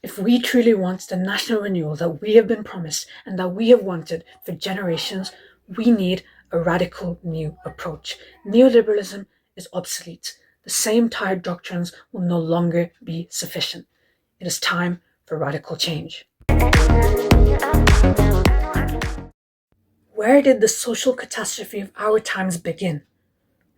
If we truly want the national renewal that we have been promised and that we have wanted for generations, we need a radical new approach. Neoliberalism is obsolete. The same tired doctrines will no longer be sufficient. It is time for radical change. Where did the social catastrophe of our times begin?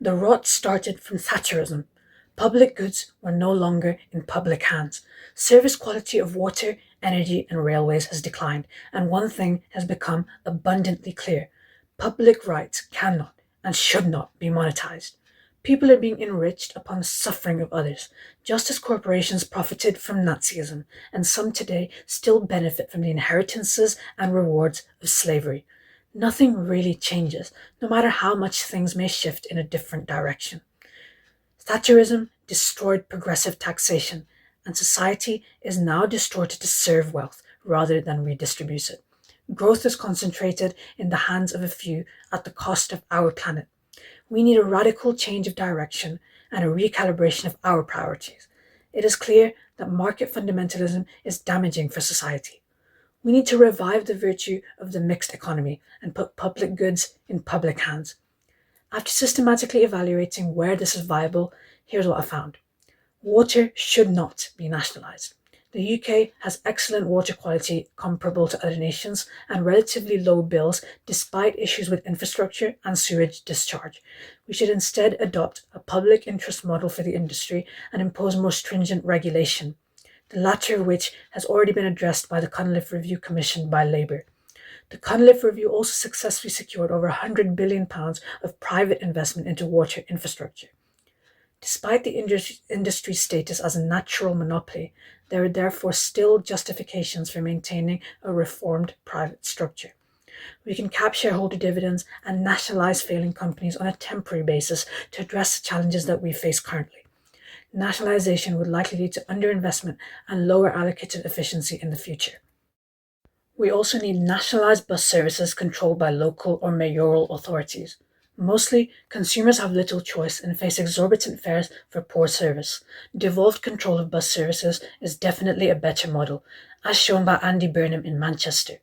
The rot started from Thatcherism. Public goods were no longer in public hands. Service quality of water, energy, and railways has declined, and one thing has become abundantly clear: public rights cannot and should not be monetized. People are being enriched upon the suffering of others, just as corporations profited from Nazism, and some today still benefit from the inheritances and rewards of slavery. Nothing really changes, no matter how much things may shift in a different direction. Thatcherism destroyed progressive taxation, and society is now distorted to serve wealth rather than redistribute it. Growth is concentrated in the hands of a few at the cost of our planet. We need a radical change of direction and a recalibration of our priorities. It is clear that market fundamentalism is damaging for society. We need to revive the virtue of the mixed economy and put public goods in public hands. After systematically evaluating where this is viable, here's what I found. Water should not be nationalised. The UK has excellent water quality comparable to other nations and relatively low bills despite issues with infrastructure and sewage discharge. We should instead adopt a public interest model for the industry and impose more stringent regulation, the latter of which has already been addressed by the Cunliffe Review commissioned by Labour. The Cunliffe Review also successfully secured over £100 billion of private investment into water infrastructure. Despite the industry's status as a natural monopoly, there are therefore still justifications for maintaining a reformed private structure. We can cap shareholder dividends and nationalise failing companies on a temporary basis to address the challenges that we face currently. Nationalisation would likely lead to underinvestment and lower allocated efficiency in the future. We also need nationalised bus services controlled by local or mayoral authorities. Mostly, consumers have little choice and face exorbitant fares for poor service. Devolved control of bus services is definitely a better model, as shown by Andy Burnham in Manchester.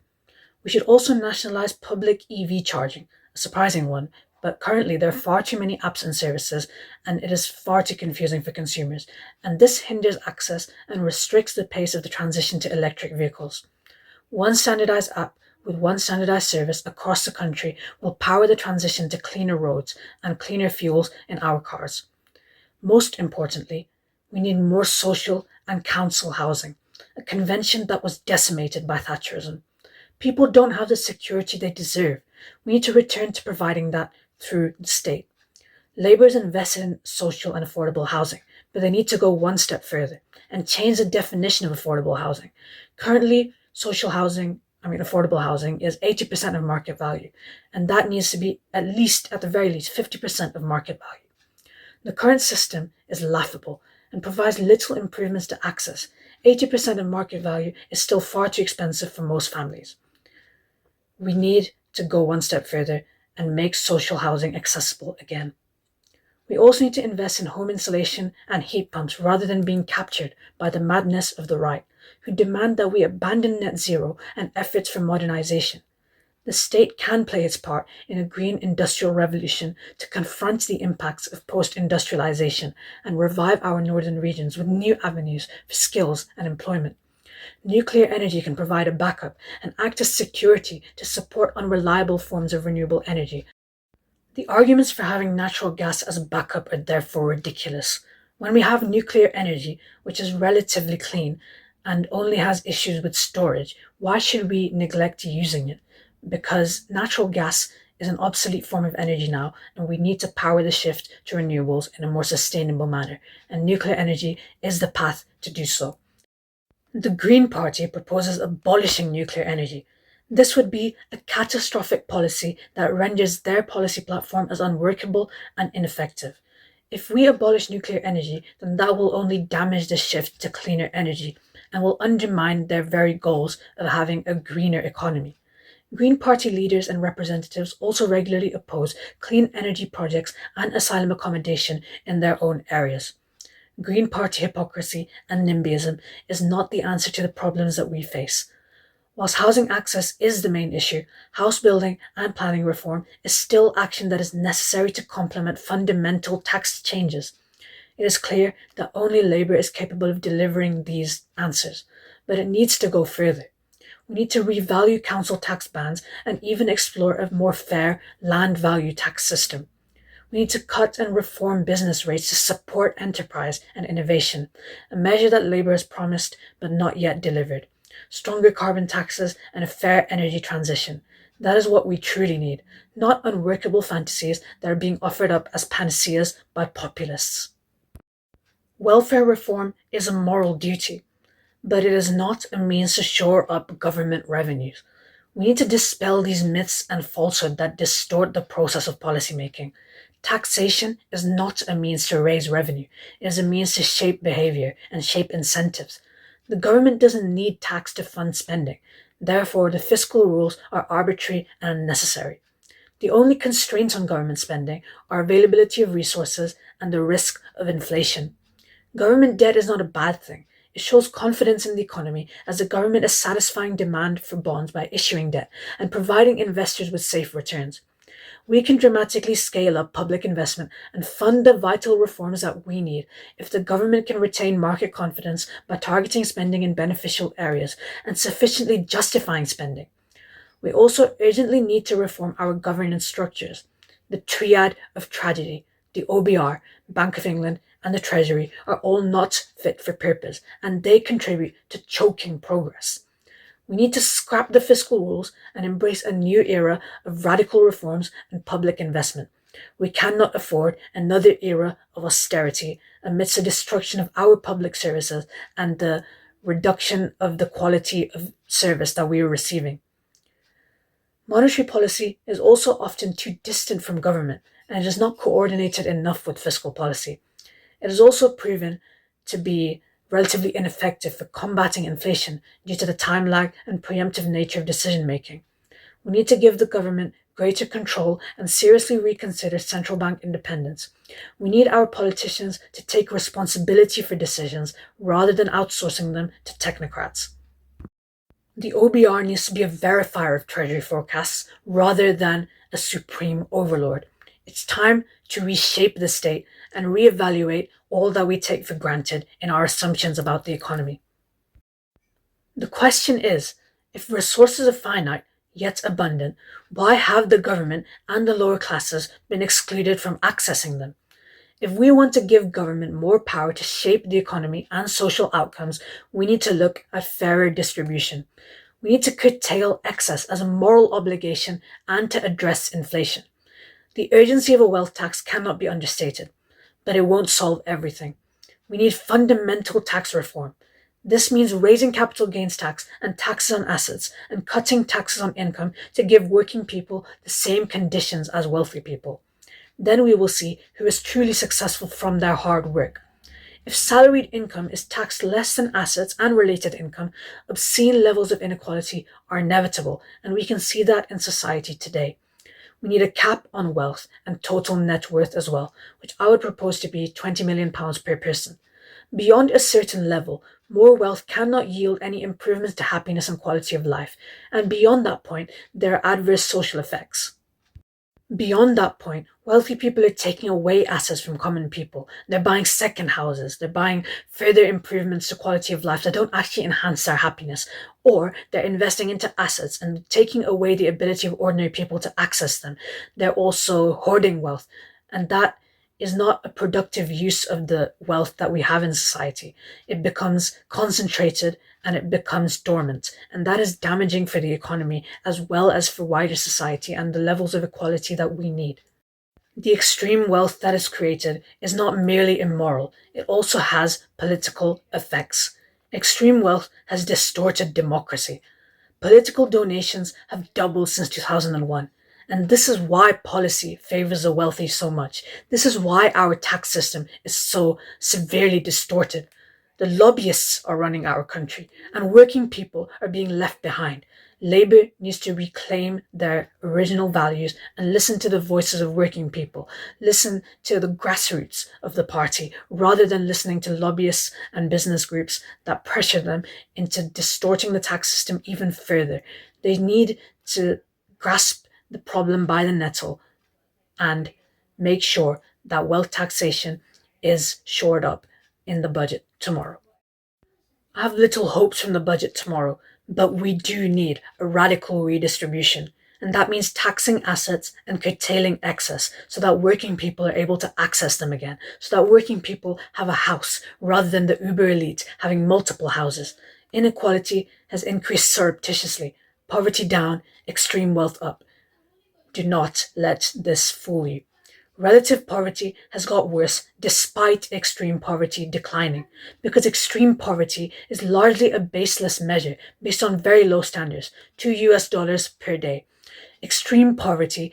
We should also nationalise public EV charging, a surprising one, but currently there are far too many apps and services, and it is far too confusing for consumers, and this hinders access and restricts the pace of the transition to electric vehicles. One standardized app with one standardized service across the country will power the transition to cleaner roads and cleaner fuels in our cars. Most importantly, we need more social and council housing, a convention that was decimated by Thatcherism. People don't have the security they deserve. We need to return to providing that through the state. Labour is invested in social and affordable housing, but they need to go one step further and change the definition of affordable housing. Currently, affordable housing is 80% of market value, and that needs to be at the very least, 50% of market value. The current system is laughable and provides little improvements to access. 80% of market value is still far too expensive for most families. We need to go one step further and make social housing accessible again. We also need to invest in home insulation and heat pumps rather than being captured by the madness of the right, who demand that we abandon net zero and efforts for modernization. The state can play its part in a green industrial revolution to confront the impacts of post-industrialization and revive our northern regions with new avenues for skills and employment. Nuclear energy can provide a backup and act as security to support unreliable forms of renewable energy. The arguments for having natural gas as a backup are therefore ridiculous. When we have nuclear energy, which is relatively clean and only has issues with storage, why should we neglect using it? Because natural gas is an obsolete form of energy now, and we need to power the shift to renewables in a more sustainable manner, and nuclear energy is the path to do so. The Green Party proposes abolishing nuclear energy. This would be a catastrophic policy that renders their policy platform as unworkable and ineffective. If we abolish nuclear energy, then that will only damage the shift to cleaner energy and will undermine their very goals of having a greener economy. Green Party leaders and representatives also regularly oppose clean energy projects and asylum accommodation in their own areas. Green Party hypocrisy and NIMBYism is not the answer to the problems that we face. Whilst housing access is the main issue, house building and planning reform is still action that is necessary to complement fundamental tax changes. It is clear that only Labour is capable of delivering these answers, but it needs to go further. We need to revalue council tax bans and even explore a more fair land value tax system. We need to cut and reform business rates to support enterprise and innovation, a measure that Labour has promised but not yet delivered. Stronger carbon taxes and a fair energy transition. That is what we truly need, not unworkable fantasies that are being offered up as panaceas by populists. Welfare reform is a moral duty, but it is not a means to shore up government revenues. We need to dispel these myths and falsehoods that distort the process of policymaking. Taxation is not a means to raise revenue, it is a means to shape behavior and shape incentives. The government doesn't need tax to fund spending. Therefore, the fiscal rules are arbitrary and unnecessary. The only constraints on government spending are availability of resources and the risk of inflation. Government debt is not a bad thing. It shows confidence in the economy as the government is satisfying demand for bonds by issuing debt and providing investors with safe returns. We can dramatically scale up public investment and fund the vital reforms that we need if the government can retain market confidence by targeting spending in beneficial areas and sufficiently justifying spending. We also urgently need to reform our governance structures. The triad of tragedy, the OBR, Bank of England, and the Treasury are all not fit for purpose, and they contribute to choking progress. We need to scrap the fiscal rules and embrace a new era of radical reforms and public investment. We cannot afford another era of austerity amidst the destruction of our public services and the reduction of the quality of service that we are receiving. Monetary policy is also often too distant from government and it is not coordinated enough with fiscal policy. It is also proven to be relatively ineffective for combating inflation due to the time lag and preemptive nature of decision making. We need to give the government greater control and seriously reconsider central bank independence. We need our politicians to take responsibility for decisions rather than outsourcing them to technocrats. The OBR needs to be a verifier of Treasury forecasts rather than a supreme overlord. It's time to reshape the state and reevaluate all that we take for granted in our assumptions about the economy. The question is, if resources are finite yet abundant, why have the government and the lower classes been excluded from accessing them? If we want to give government more power to shape the economy and social outcomes, we need to look at fairer distribution. We need to curtail excess as a moral obligation and to address inflation. The urgency of a wealth tax cannot be understated, but it won't solve everything. We need fundamental tax reform. This means raising capital gains tax and taxes on assets and cutting taxes on income to give working people the same conditions as wealthy people. Then we will see who is truly successful from their hard work. If salaried income is taxed less than assets and related income, obscene levels of inequality are inevitable, and we can see that in society today. We need a cap on wealth and total net worth as well, which I would propose to be £20 million per person. Beyond a certain level, more wealth cannot yield any improvements to happiness and quality of life, and beyond that point, there are adverse social effects. Beyond that point, wealthy people are taking away assets from common people. They're buying second houses. They're buying further improvements to quality of life that don't actually enhance their happiness. Or they're investing into assets and taking away the ability of ordinary people to access them. They're also hoarding wealth. And that is not a productive use of the wealth that we have in society. It becomes concentrated and it becomes dormant. And that is damaging for the economy as well as for wider society and the levels of equality that we need. The extreme wealth that is created is not merely immoral, it also has political effects. Extreme wealth has distorted democracy. Political donations have doubled since 2001. And this is why policy favors the wealthy so much. This is why our tax system is so severely distorted. The lobbyists are running our country, and working people are being left behind. Labour needs to reclaim their original values and listen to the voices of working people, listen to the grassroots of the party, rather than listening to lobbyists and business groups that pressure them into distorting the tax system even further. They need to grasp the problem by the nettle and make sure that wealth taxation is shored up in the budget tomorrow. I have little hopes from the budget tomorrow, but we do need a radical redistribution. And that means taxing assets and curtailing excess so that working people are able to access them again, so that working people have a house rather than the uber elite having multiple houses. Inequality has increased surreptitiously, poverty down, extreme wealth up. Do not let this fool you. Relative poverty has got worse despite extreme poverty declining, because extreme poverty is largely a baseless measure based on very low standards, $2 per day. Extreme poverty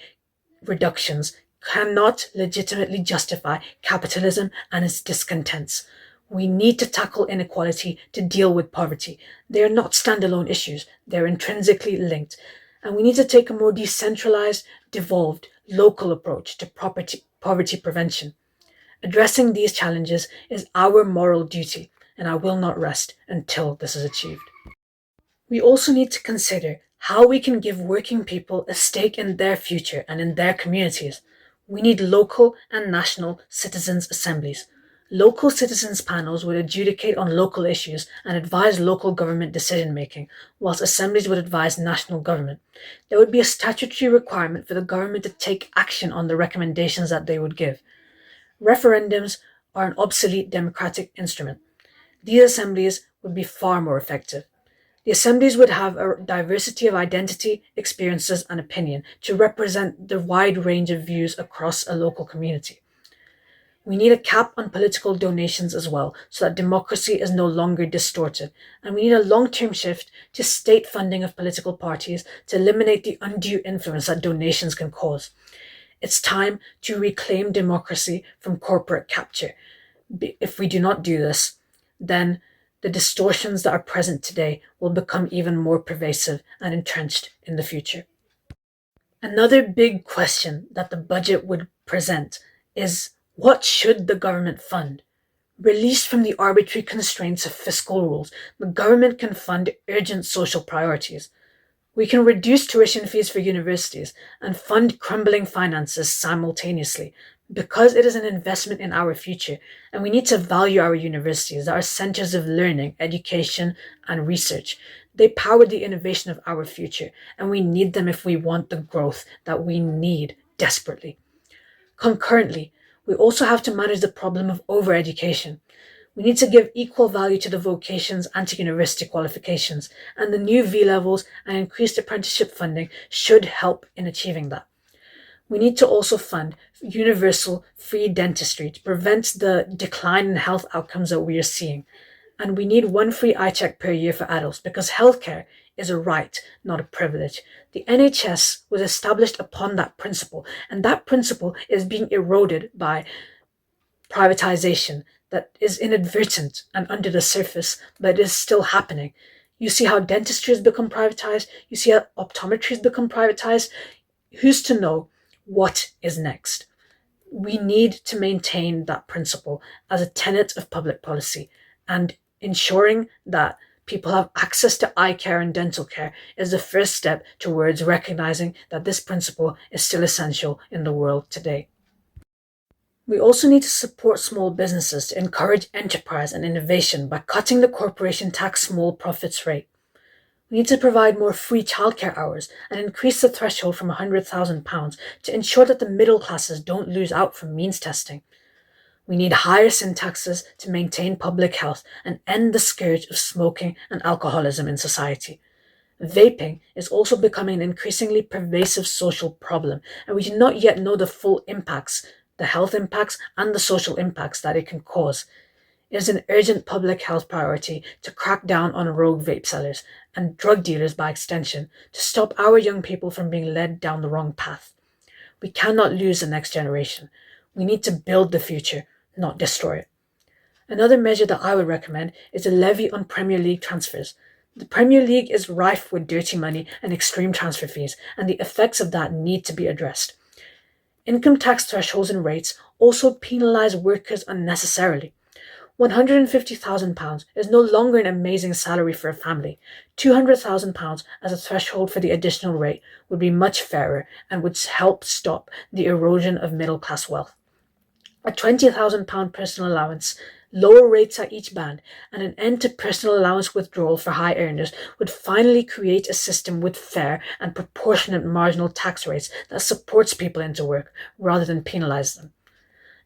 reductions cannot legitimately justify capitalism and its discontents. We need to tackle inequality to deal with poverty. They are not standalone issues, they're intrinsically linked. And we need to take a more decentralized, devolved, local approach to poverty prevention. Addressing these challenges is our moral duty, and I will not rest until this is achieved. We also need to consider how we can give working people a stake in their future and in their communities. We need local and national citizens' assemblies. Local citizens' panels would adjudicate on local issues and advise local government decision making, whilst assemblies would advise national government. There would be a statutory requirement for the government to take action on the recommendations that they would give. Referendums are an obsolete democratic instrument. These assemblies would be far more effective. The assemblies would have a diversity of identity, experiences, and opinion to represent the wide range of views across a local community. We need a cap on political donations as well, so that democracy is no longer distorted. And we need a long-term shift to state funding of political parties to eliminate the undue influence that donations can cause. It's time to reclaim democracy from corporate capture. If we do not do this, then the distortions that are present today will become even more pervasive and entrenched in the future. Another big question that the budget would present is, what should the government fund? Released from the arbitrary constraints of fiscal rules, the government can fund urgent social priorities. We can reduce tuition fees for universities and fund crumbling finances simultaneously, because it is an investment in our future, and we need to value our universities that are centers of learning, education, and research. They power the innovation of our future, and we need them if we want the growth that we need desperately. Concurrently, we also have to manage the problem of overeducation. We need to give equal value to the vocations and to university qualifications, and the new V levels and increased apprenticeship funding should help in achieving that. We need to also fund universal free dentistry to prevent the decline in health outcomes that we are seeing. And we need one free eye check per year for adults, because healthcare is a right, not a privilege. The NHS was established upon that principle, and that principle is being eroded by privatization that is inadvertent and under the surface, but it is still happening. You see how dentistry has become privatized, you see how optometry has become privatized. Who's to know what is next? We need to maintain that principle as a tenet of public policy, and ensuring that people have access to eye care and dental care is the first step towards recognizing that this principle is still essential in the world today. We also need to support small businesses to encourage enterprise and innovation by cutting the corporation tax small profits rate. We need to provide more free childcare hours and increase the threshold from £100,000 to ensure that the middle classes don't lose out from means testing. We need higher sin taxes to maintain public health and end the scourge of smoking and alcoholism in society. Vaping is also becoming an increasingly pervasive social problem, and we do not yet know the full impacts, the health impacts and the social impacts that it can cause. It is an urgent public health priority to crack down on rogue vape sellers and drug dealers by extension, to stop our young people from being led down the wrong path. We cannot lose the next generation. We need to build the future, not destroy it. Another measure that I would recommend is a levy on Premier League transfers. The Premier League is rife with dirty money and extreme transfer fees, and the effects of that need to be addressed. Income tax thresholds and rates also penalise workers unnecessarily. £150,000 is no longer an amazing salary for a family. £200,000 as a threshold for the additional rate would be much fairer and would help stop the erosion of middle class wealth. A £20,000 personal allowance, lower rates at each band, and an end to personal allowance withdrawal for high earners would finally create a system with fair and proportionate marginal tax rates that supports people into work rather than penalise them.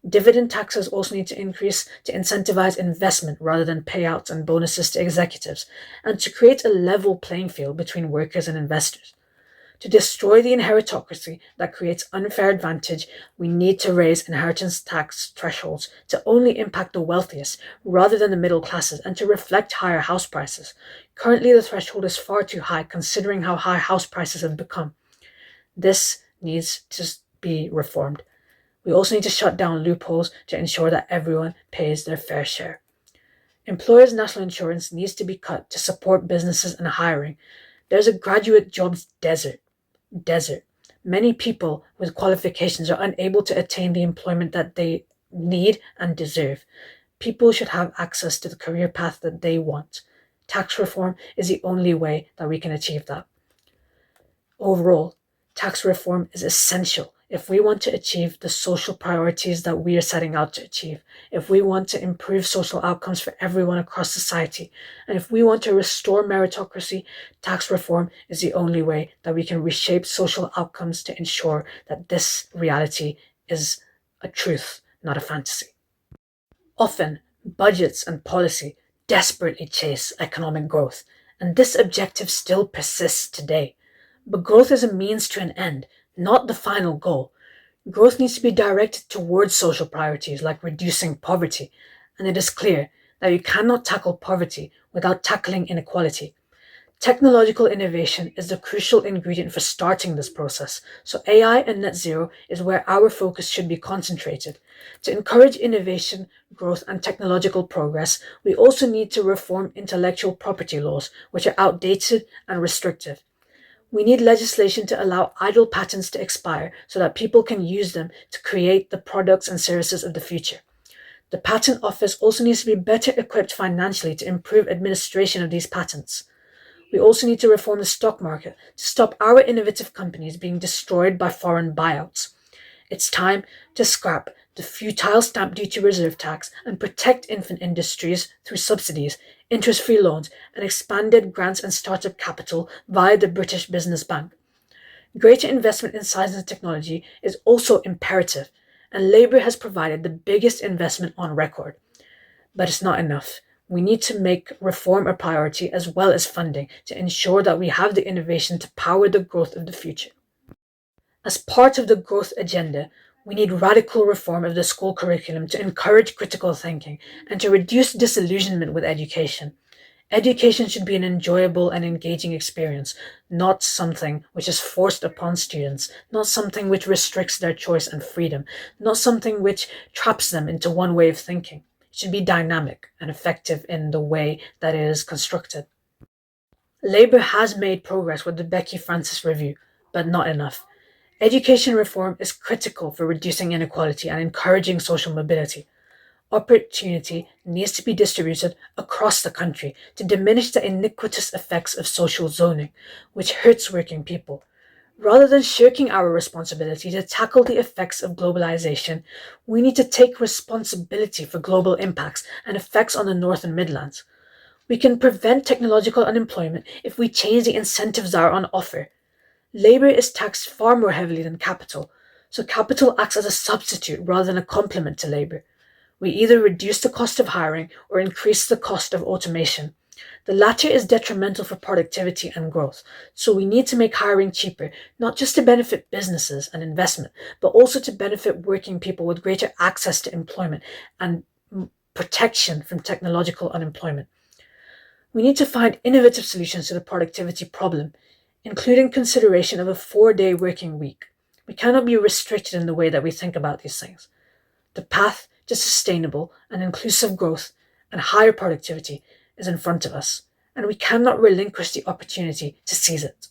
Dividend taxes also need to increase to incentivize investment rather than payouts and bonuses to executives, and to create a level playing field between workers and investors. To destroy the inheritocracy that creates unfair advantage, we need to raise inheritance tax thresholds to only impact the wealthiest rather than the middle classes and to reflect higher house prices. Currently, the threshold is far too high considering how high house prices have become. This needs to be reformed. We also need to shut down loopholes to ensure that everyone pays their fair share. Employers' national insurance needs to be cut to support businesses and hiring. There's a graduate jobs desert. Many people with qualifications are unable to attain the employment that they need and deserve. People should have access to the career path that they want. Tax reform is the only way that we can achieve that. Overall, tax reform is essential if we want to achieve the social priorities that we are setting out to achieve, if we want to improve social outcomes for everyone across society, and if we want to restore meritocracy, tax reform is the only way that we can reshape social outcomes to ensure that this reality is a truth, not a fantasy. Often, budgets and policy desperately chase economic growth, and this objective still persists today. But growth is a means to an end, not the final goal. Growth needs to be directed towards social priorities like reducing poverty, and it is clear that you cannot tackle poverty without tackling inequality. Technological innovation is the crucial ingredient for starting this process, so AI and net zero is where our focus should be concentrated. To encourage innovation, growth, and technological progress, we also need to reform intellectual property laws, which are outdated and restrictive. We need legislation to allow idle patents to expire so that people can use them to create the products and services of the future. The Patent Office also needs to be better equipped financially to improve administration of these patents. We also need to reform the stock market to stop our innovative companies being destroyed by foreign buyouts. It's time to scrap the futile stamp duty reserve tax and protect infant industries through subsidies, interest-free loans, and expanded grants and startup capital via the British Business Bank. Greater investment in science and technology is also imperative, and Labour has provided the biggest investment on record. But it's not enough. We need to make reform a priority as well as funding to ensure that we have the innovation to power the growth of the future. As part of the growth agenda, we need radical reform of the school curriculum to encourage critical thinking and to reduce disillusionment with education. Education should be an enjoyable and engaging experience, not something which is forced upon students, not something which restricts their choice and freedom, not something which traps them into one way of thinking. It should be dynamic and effective in the way that it is constructed. Labour has made progress with the Becky Francis Review, but not enough. Education reform is critical for reducing inequality and encouraging social mobility. Opportunity needs to be distributed across the country to diminish the iniquitous effects of social zoning, which hurts working people. Rather than shirking our responsibility to tackle the effects of globalization, we need to take responsibility for global impacts and effects on the North and Midlands. We can prevent technological unemployment if we change the incentives that are on offer. Labour is taxed far more heavily than capital, so capital acts as a substitute rather than a complement to labour. We either reduce the cost of hiring or increase the cost of automation. The latter is detrimental for productivity and growth, so we need to make hiring cheaper, not just to benefit businesses and investment, but also to benefit working people with greater access to employment and protection from technological unemployment. We need to find innovative solutions to the productivity problem, including consideration of a 4-day working week. We cannot be restricted in the way that we think about these things. The path to sustainable and inclusive growth and higher productivity is in front of us, and we cannot relinquish the opportunity to seize it.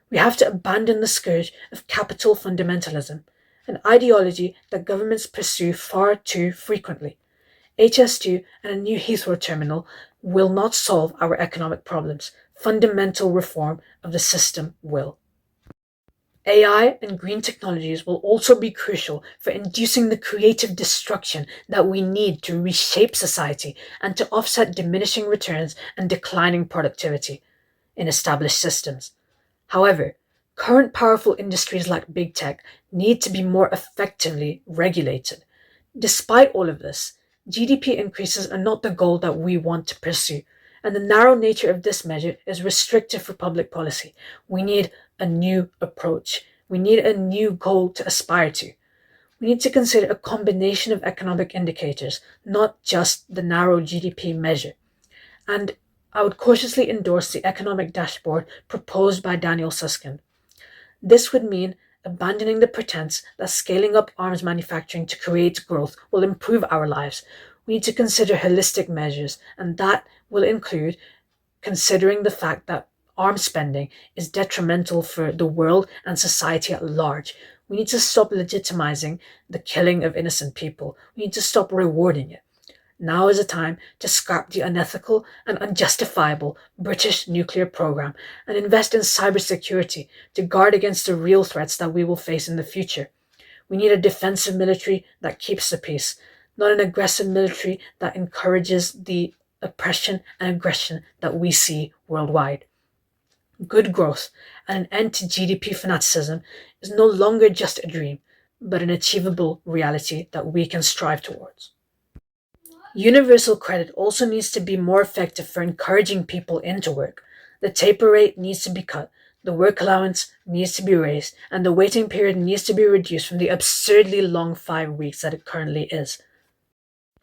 We have to abandon the scourge of capital fundamentalism, an ideology that governments pursue far too frequently. HS2 and a new Heathrow terminal will not solve our economic problems. Fundamental reform of the system will. AI and green technologies will also be crucial for inducing the creative destruction that we need to reshape society and to offset diminishing returns and declining productivity in established systems. However, current powerful industries like big tech need to be more effectively regulated. Despite all of this, GDP increases are not the goal that we want to pursue, and the narrow nature of this measure is restrictive for public policy. We need a new approach. We need a new goal to aspire to. We need to consider a combination of economic indicators, not just the narrow GDP measure. And I would cautiously endorse the economic dashboard proposed by Daniel Susskind. This would mean abandoning the pretense that scaling up arms manufacturing to create growth will improve our lives. We need to consider holistic measures, and that will include considering the fact that arms spending is detrimental for the world and society at large. We need to stop legitimizing the killing of innocent people. We need to stop rewarding it. Now is the time to scrap the unethical and unjustifiable British nuclear program and invest in cybersecurity to guard against the real threats that we will face in the future. We need a defensive military that keeps the peace, not an aggressive military that encourages the oppression and aggression that we see worldwide. Good growth and an end to GDP fanaticism is no longer just a dream, but an achievable reality that we can strive towards. Universal credit also needs to be more effective for encouraging people into work. The taper rate needs to be cut, the work allowance needs to be raised, and the waiting period needs to be reduced from the absurdly long 5 weeks that it currently is.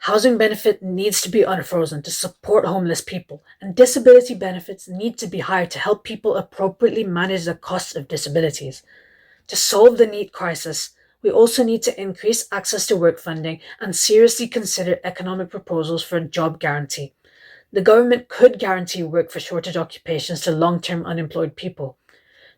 Housing benefit needs to be unfrozen to support homeless people, and disability benefits need to be higher to help people appropriately manage the costs of disabilities. To solve the NEET crisis, we also need to increase access to work funding and seriously consider economic proposals for a job guarantee. The government could guarantee work for shortage occupations to long-term unemployed people.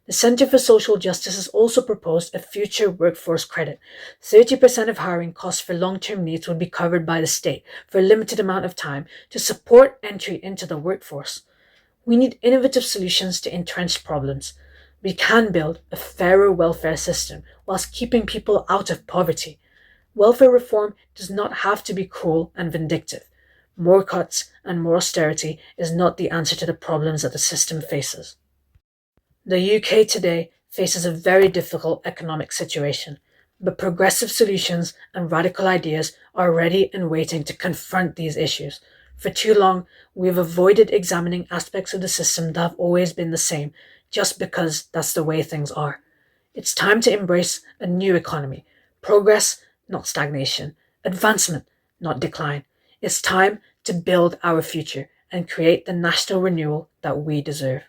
The Centre for Social Justice has also proposed a future workforce credit. 30% of hiring costs for long-term needs would be covered by the state for a limited amount of time to support entry into the workforce. We need innovative solutions to entrenched problems. We can build a fairer welfare system whilst keeping people out of poverty. Welfare reform does not have to be cruel and vindictive. More cuts and more austerity is not the answer to the problems that the system faces. The UK today faces a very difficult economic situation, but progressive solutions and radical ideas are ready and waiting to confront these issues. For too long, we have avoided examining aspects of the system that have always been the same, just because that's the way things are. It's time to embrace a new economy. Progress, not stagnation. Advancement, not decline. It's time to build our future and create the national renewal that we deserve.